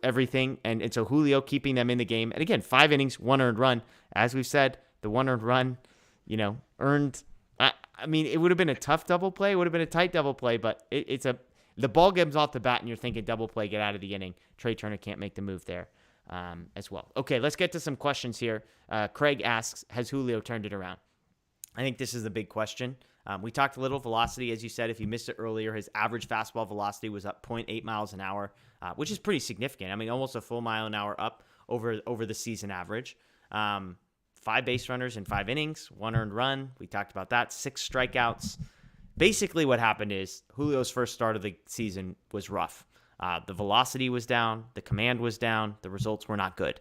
everything. And so Julio keeping them in the game. And again, 5 innings, 1 earned run. As we've said, the 1 earned run, earned. I mean, it would have been a tough double play. It would have been a tight double play, but the ball comes off the bat and you're thinking double play, get out of the inning. Trey Turner can't make the move there as well. Okay, let's get to some questions here. Craig asks, has Julio turned it around? I think this is the big question. We talked a little velocity. As you said, if you missed it earlier, his average fastball velocity was up 0.8 miles an hour, which is pretty significant. I mean, almost a full mile an hour up over the season average. 5 base runners in 5 innings, 1 earned run. We talked about that. 6 strikeouts. Basically what happened is Julio's first start of the season was rough. The velocity was down. The command was down. The results were not good.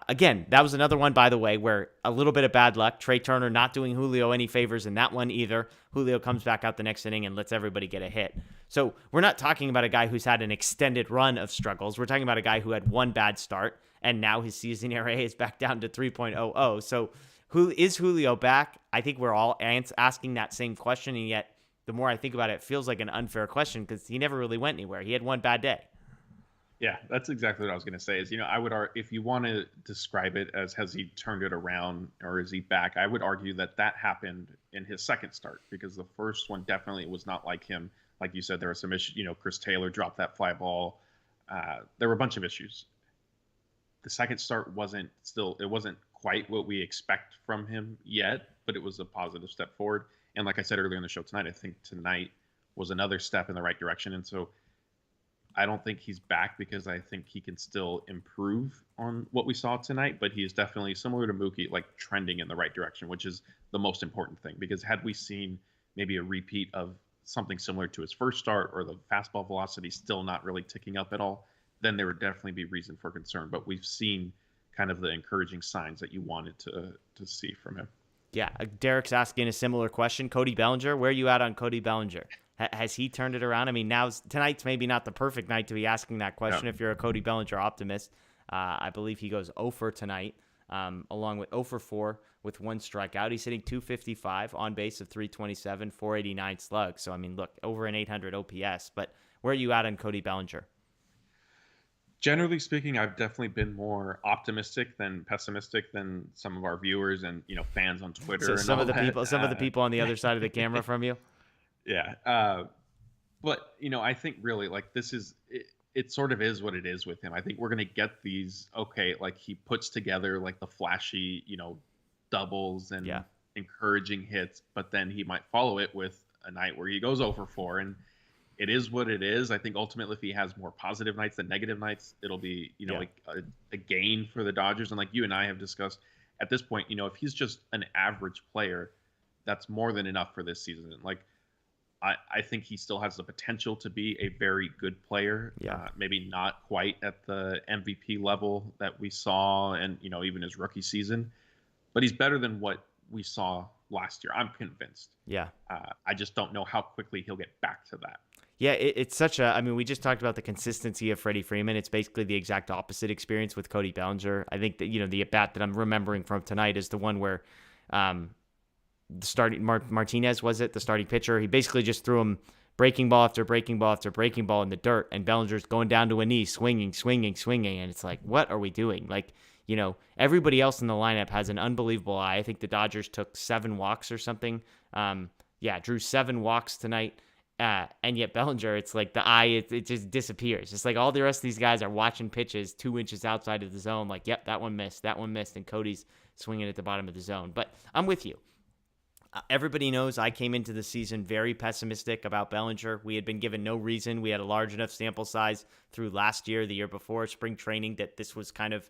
Again, that was another one, by the way, where a little bit of bad luck. Trey Turner not doing Julio any favors in that one either. Julio comes back out the next inning and lets everybody get a hit. So we're not talking about a guy who's had an extended run of struggles. We're talking about a guy who had 1 bad start, and now his season ERA is back down to 3.00. So who is Julio back? I think we're all asking that same question, and yet the more I think about it, it feels like an unfair question because he never really went anywhere. He had 1 bad day. Yeah, that's exactly what I was going to say is, I would argue, if you want to describe it as has he turned it around or is he back, I would argue that happened in his second start, because the first one definitely was not like him. Like you said, there were some issues, Chris Taylor dropped that fly ball. There were a bunch of issues. The second start wasn't quite what we expect from him yet, but it was a positive step forward. And like I said earlier in the show tonight, I think tonight was another step in the right direction. And so I don't think he's back because I think he can still improve on what we saw tonight, but he is definitely similar to Mookie, like trending in the right direction, which is the most important thing. Because had we seen maybe a repeat of something similar to his first start, or the fastball velocity still not really ticking up at all, then there would definitely be reason for concern. But we've seen kind of the encouraging signs that you wanted to see from him. Yeah, Derek's asking a similar question. Cody Bellinger, where are you at on Cody Bellinger? Has he turned it around? I mean, tonight's maybe not the perfect night to be asking that question if you're a Cody Bellinger optimist. I believe he goes 0 for tonight, along with 0 for 4 with 1 strikeout. He's hitting .255 on base of .327, .489 slug. So, I mean, look, over an 800 OPS. But where are you at on Cody Bellinger? Generally speaking, I've definitely been more optimistic than pessimistic than some of our viewers and fans on Twitter. So some of the people on the other side of the camera from you. Yeah. But I think really like this is it sort of is what it is with him. I think we're gonna get these like he puts together like the flashy doubles and encouraging hits, but then he might follow it with a night where he goes 0 for 4, and it is what it is. I think ultimately, if he has more positive nights than negative nights, it'll be, like a gain for the Dodgers. And like you and I have discussed at this point, if he's just an average player, that's more than enough for this season. Like, I think he still has the potential to be a very good player. Yeah. Maybe not quite at the MVP level that we saw and, even his rookie season, but he's better than what we saw last year. I'm convinced. Yeah. I just don't know how quickly he'll get back to that. Yeah, it's such a, I mean, we just talked about the consistency of Freddie Freeman. It's basically the exact opposite experience with Cody Bellinger. I think that, the at-bat that I'm remembering from tonight is the one where the starting Martinez, was it, the starting pitcher? He basically just threw him breaking ball after breaking ball after breaking ball in the dirt, and Bellinger's going down to a knee, swinging. And it's like, what are we doing? Like, everybody else in the lineup has an unbelievable eye. I think the Dodgers took 7 walks or something drew 7 walks tonight. And yet Bellinger, it's like the eye, it just disappears. It's like all the rest of these guys are watching pitches 2 inches outside of the zone. Like, yep, that one missed. And Cody's swinging at the bottom of the zone. But I'm with you. Everybody knows I came into the season very pessimistic about Bellinger. We had been given no reason. We had a large enough sample size through last year, the year before, spring training, that this was kind of,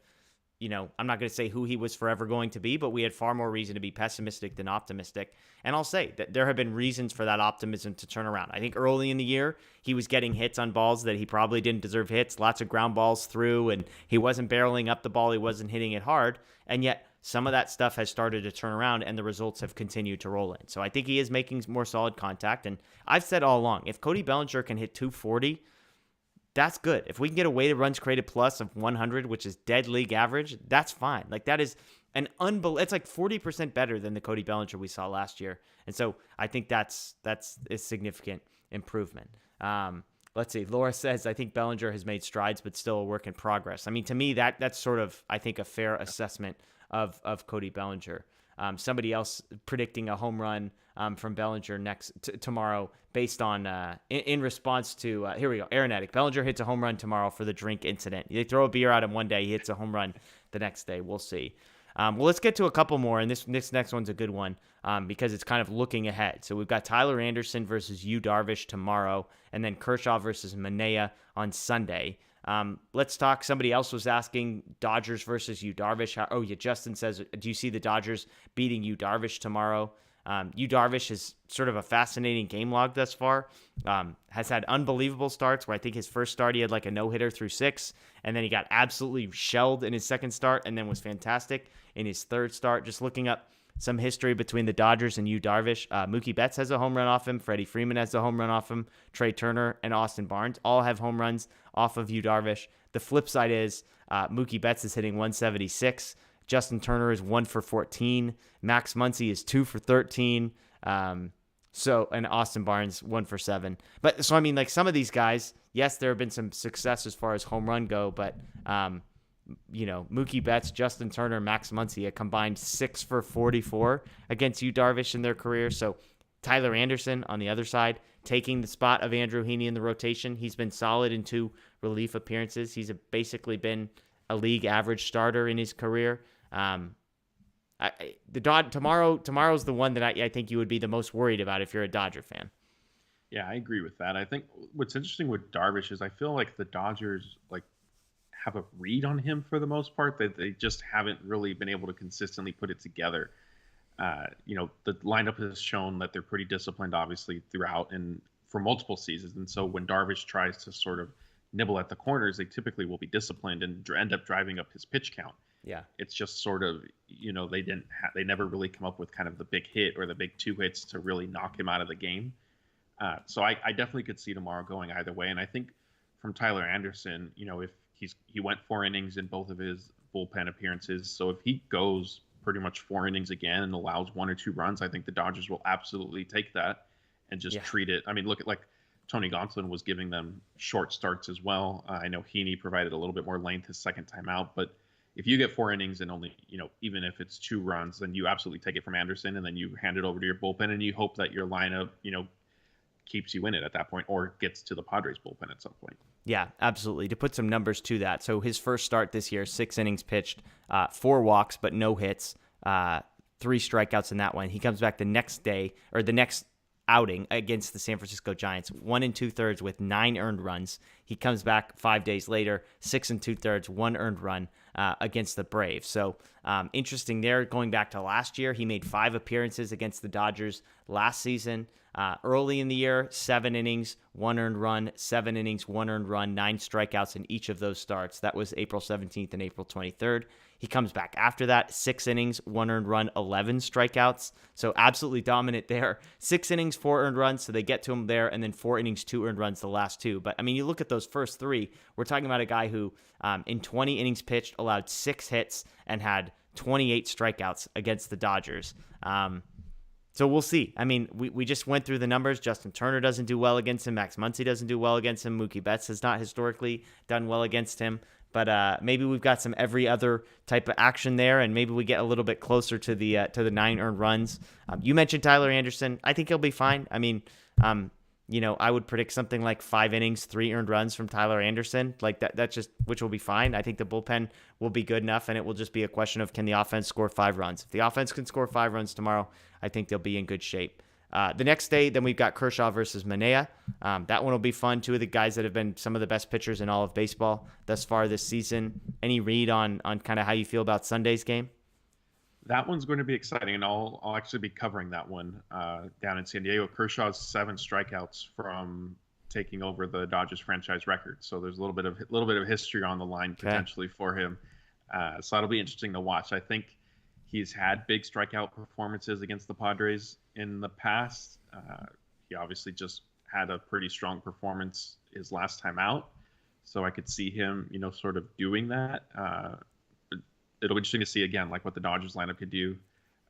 I'm not going to say who he was forever going to be, but we had far more reason to be pessimistic than optimistic. And I'll say that there have been reasons for that optimism to turn around. I think early in the year, he was getting hits on balls that he probably didn't deserve hits, lots of ground balls through, and he wasn't barreling up the ball. He wasn't hitting it hard. And yet some of that stuff has started to turn around, and the results have continued to roll in. So I think he is making more solid contact. And I've said all along, if Cody Bellinger can hit 240, that's good. If we can get a weighted runs created plus of 100, which is dead league average, that's fine. Like, that is an it's like 40% better than the Cody Bellinger we saw last year. And so I think that's a significant improvement. Let's see. Laura says, I think Bellinger has made strides, but still a work in progress. I mean, to me, that's sort of, I think, a fair assessment of Cody Bellinger. Somebody else predicting a home run from Bellinger tomorrow based on in response to here we go. Aaron Attic. Bellinger hits a home run tomorrow for the drink incident. They throw a beer at him one day, he hits a home run the next day. We'll see. Well, let's get to a couple more, and this next one's a good one because it's kind of looking ahead. So we've got Tyler Anderson versus Yu Darvish tomorrow, and then Kershaw versus Manaea on Sunday. Let's talk. Somebody else was asking Dodgers versus Yu Darvish. Justin says, do you see the Dodgers beating Yu Darvish tomorrow? Yu Darvish is sort of a fascinating game log thus far. Has had unbelievable starts where I think his first start he had like a no-hitter through 6, and then he got absolutely shelled in his second start and then was fantastic in his third start. Just looking up some history between the Dodgers and Yu Darvish. Mookie Betts has a home run off him. Freddie Freeman has a home run off him. Trey Turner and Austin Barnes all have home runs off of Yu Darvish. The flip side is Mookie Betts is hitting 176. Justin Turner is 1 for 14. Max Muncy is 2 for 13. And Austin Barnes 1 for 7. But so I mean, like, some of these guys, yes, there have been some success as far as home run go, but Mookie Betts, Justin Turner, Max Muncy, a combined 6 for 44 against Yu Darvish in their career. So Tyler Anderson on the other side, taking the spot of Andrew Heaney in the rotation. He's been solid in 2 relief appearances. He's basically been a league average starter in his career. Tomorrow's the one that I think you would be the most worried about if you're a Dodger fan. Yeah, I agree with that. I think what's interesting with Darvish is I feel like the Dodgers have a read on him for the most part. They just haven't really been able to consistently put it together. The lineup has shown that they're pretty disciplined, obviously, throughout and for multiple seasons. And so when Darvish tries to sort of nibble at the corners, they typically will be disciplined and end up driving up his pitch count. Yeah, it's just sort of, they never really come up with kind of the big hit or the big 2 hits to really knock him out of the game. So I definitely could see tomorrow going either way. And I think from Tyler Anderson, if he went 4 innings in both of his bullpen appearances. So if he goes pretty much 4 innings again and allows 1 or 2 runs, I think the Dodgers will absolutely take that and just treat it. I mean, look at like Tony Gonsolin was giving them short starts as well. I know Heaney provided a little bit more length his second time out, but if you get 4 innings and only, even if it's 2 runs, then you absolutely take it from Anderson and then you hand it over to your bullpen and you hope that your lineup, keeps you in it at that point or gets to the Padres bullpen at some point. Yeah, absolutely. To put some numbers to that. So his first start this year, 6 innings pitched, 4 walks, but no hits, 3 strikeouts in that one. He comes back the next day or the next outing against the San Francisco Giants, 1 2/3 with 9 earned runs. He comes back 5 days later, 6 2/3, 1 earned run against the Braves. So interesting there. Going back to last year, he made 5 appearances against the Dodgers last season. Early in the year, 7 innings, 1 earned run, 7 innings, 1 earned run, 9 strikeouts in each of those starts. That was April 17th and April 23rd. He comes back after that, 6 innings, 1 earned run, 11 strikeouts. So absolutely dominant there. 6 innings, 4 earned runs, so they get to him there, and then 4 innings, 2 earned runs the last 2. But, I mean, you look at those first 3, we're talking about a guy who in 20 innings pitched allowed 6 hits and had 28 strikeouts against the Dodgers. So we'll see. I mean, we just went through the numbers. Justin Turner doesn't do well against him. Max Muncy doesn't do well against him. Mookie Betts has not historically done well against him. But maybe we've got some every other type of action there, and maybe we get a little bit closer to the 9 earned runs. You mentioned Tyler Anderson. I think he'll be fine. I mean, I would predict something like 5 innings, 3 earned runs from Tyler Anderson, like that. That's just, which will be fine. I think the bullpen will be good enough, and it will just be a question of, can the offense score 5 runs? If the offense can score 5 runs tomorrow, I think they'll be in good shape. The next day, then we've got Kershaw versus Manaea. That one will be fun. 2 of the guys that have been some of the best pitchers in all of baseball thus far this season. Any read on kind of how you feel about Sunday's game? That one's going to be exciting, and I'll actually be covering that one down in San Diego. Kershaw's 7 strikeouts from taking over the Dodgers franchise record, so there's a little bit of history on the line potentially for him. So that'll be interesting to watch. I think he's had big strikeout performances against the Padres in the past. He obviously just had a pretty strong performance his last time out, so I could see him, sort of doing that. It'll be interesting to see again, like what the Dodgers lineup could do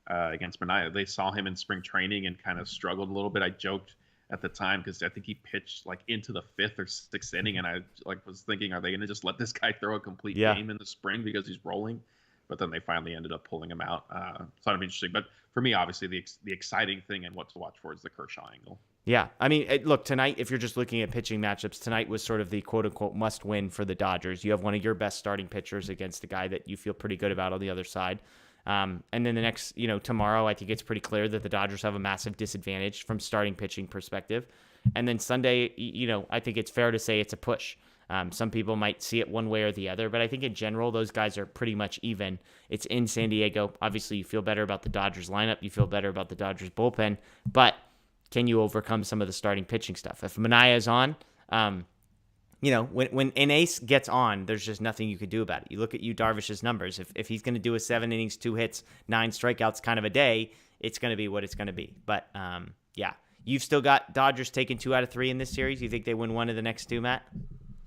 against Manaea. They saw him in spring training and kind of struggled a little bit. I joked at the time because I think he pitched like into the 5th or 6th inning, and I was thinking, are they going to just let this guy throw a complete game in the spring because he's rolling? But then they finally ended up pulling him out. So that'll be interesting. But for me, obviously, the exciting thing and what to watch for is the Kershaw angle. Yeah. I mean, look, tonight, if you're just looking at pitching matchups, tonight was sort of the quote-unquote must-win for the Dodgers. You have one of your best starting pitchers against a guy that you feel pretty good about on the other side. And then the next, tomorrow, I think it's pretty clear that the Dodgers have a massive disadvantage from starting pitching perspective. And then Sunday, I think it's fair to say it's a push. Some people might see it one way or the other, but I think in general, those guys are pretty much even. It's in San Diego. Obviously, you feel better about the Dodgers lineup. You feel better about the Dodgers bullpen, but can you overcome some of the starting pitching stuff? If Manaea is on, when an ace gets on, there's just nothing you could do about it. You look at Darvish's numbers. If he's going to do a 7 innings, 2 hits, 9 strikeouts kind of a day, it's going to be what it's going to be. But, you've still got Dodgers taking 2 out of 3 in this series. You think they win one of the next 2, Matt?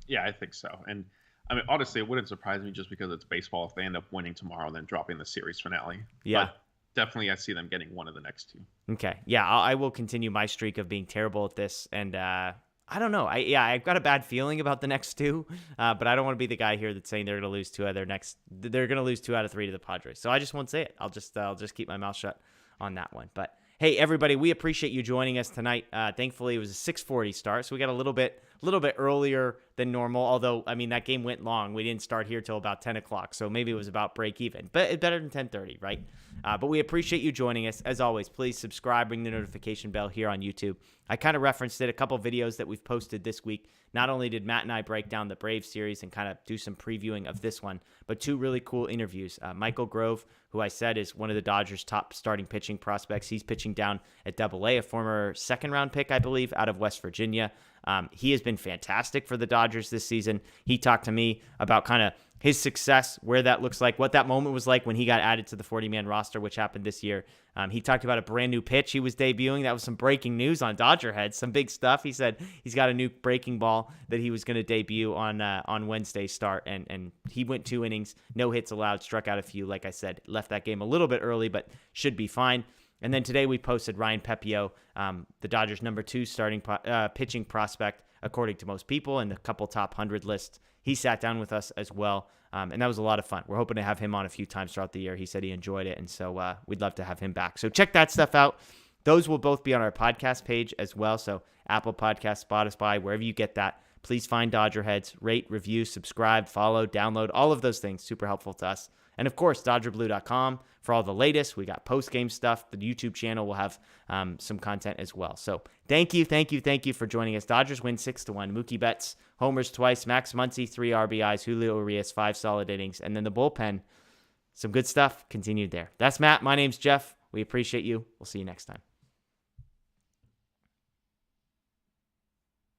Yeah, I think so. And I mean, honestly, it wouldn't surprise me just because it's baseball if they end up winning tomorrow and then dropping the series finale. Yeah. But definitely, I see them getting one of the next 2. Okay. Yeah, I will continue my streak of being terrible at this. And I don't know. I've got a bad feeling about the next 2, but I don't want to be the guy here that's saying they're going to lose 2 out of their next. They're going to lose 2 out of 3 to the Padres. So I just won't say it. I'll just keep my mouth shut on that one. But hey, everybody, we appreciate you joining us tonight. Thankfully, it was a 6:40 start, so we got a little bit earlier than normal. Although, I mean, that game went long. We didn't start here till about 10 o'clock, so maybe it was about break even. But it's better than 10:30, right? But we appreciate you joining us. As always, please subscribe, ring the notification bell here on YouTube. I kind of referenced it, a couple videos that we've posted this week. Not only did Matt and I break down the Braves series and kind of do some previewing of this one, but 2 really cool interviews. Michael Grove, who I said is one of the Dodgers' top starting pitching prospects. He's pitching down at Double-A, a former second-round pick, I believe, out of West Virginia. He has been fantastic for the Dodgers this season. He talked to me about kind of his success, where that looks like, what that moment was like when he got added to the 40-man roster, which happened this year. He talked about a brand new pitch he was debuting. That was some breaking news on DodgerHeads, some big stuff. He said he's got a new breaking ball that he was going to debut on Wednesday's start, and he went 2 innings, no hits allowed, struck out a few. Like I said, left that game a little bit early, but should be fine. And then today we posted Ryan Pepio, the Dodgers' number 2 starting pitching prospect, according to most people, and a couple top 100 lists. He sat down with us as well, and that was a lot of fun. We're hoping to have him on a few times throughout the year. He said he enjoyed it, and so we'd love to have him back. So check that stuff out. Those will both be on our podcast page as well, so Apple Podcasts, Spotify, wherever you get that. Please find DodgerHeads, rate, review, subscribe, follow, download, all of those things. Super helpful to us. And of course, DodgerBlue.com for all the latest. We got post-game stuff. The YouTube channel will have some content as well. So thank you for joining us. Dodgers win 6-1. Mookie Betts homers twice. Max Muncy 3 RBIs. Julio Urias 5 solid innings. And then the bullpen, some good stuff continued there. That's Matt. My name's Jeff. We appreciate you. We'll see you next time.